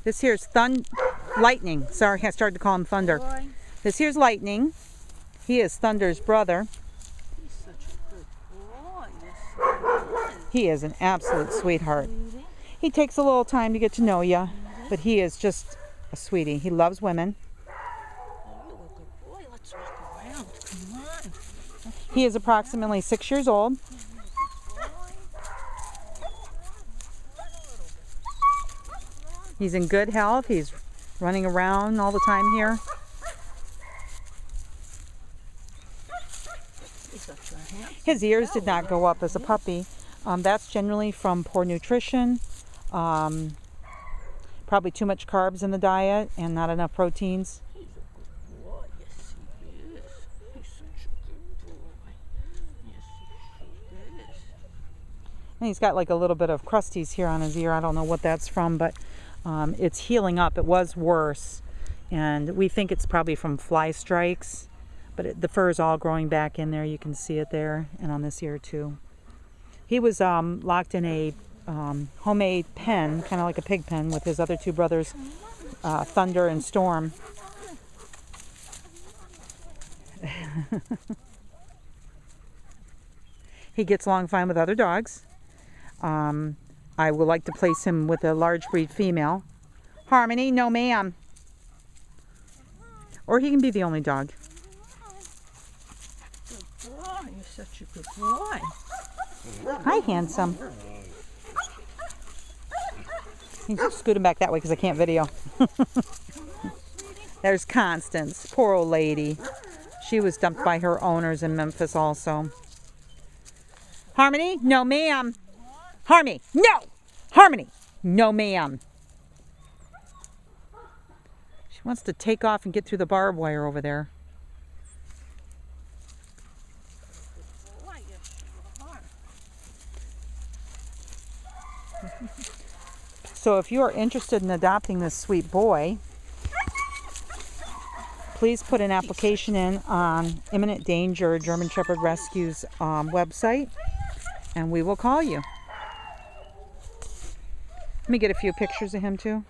This here's Lightning. Sorry, I started to call him Thunder. This here's Lightning. He is Thunder's brother. He's such a good boy. Yes, he is an absolute sweetheart. He takes a little time to get to know you, but he is just a sweetie. He loves women. Oh, you're a good boy. Let's walk around. Come on. He is approximately 6 years old. He's in good health. He's running around all the time here. His ears did not go up as a puppy. That's generally from poor nutrition, probably too much carbs in the diet and not enough proteins. He's a good boy. Yes, he is. He's such a good boy. Yes, he sure is. And he's got like a little bit of crusties here on his ear. I don't know what that's from, but it's healing up. It was worse, and we think it's probably from fly strikes, but the fur is all growing back in there. You can see it there, and on this ear too. He was locked in a homemade pen, kind of like a pig pen, with his other two brothers, Thunder and Storm. He gets along fine with other dogs. I would like to place him with a large breed female. Harmony, no ma'am. Or he can be the only dog. Good boy. You're such a good boy. Hi, handsome. He's scooting back that way because I can't video. There's Constance, poor old lady. She was dumped by her owners in Memphis also. Harmony, no ma'am. Harmony, no! Harmony, no ma'am. She wants to take off and get through the barbed wire over there. So if you are interested in adopting this sweet boy, please put an application in on Imminent Danger German Shepherd Rescue's website, and we will call you. Let me get a few pictures of him too.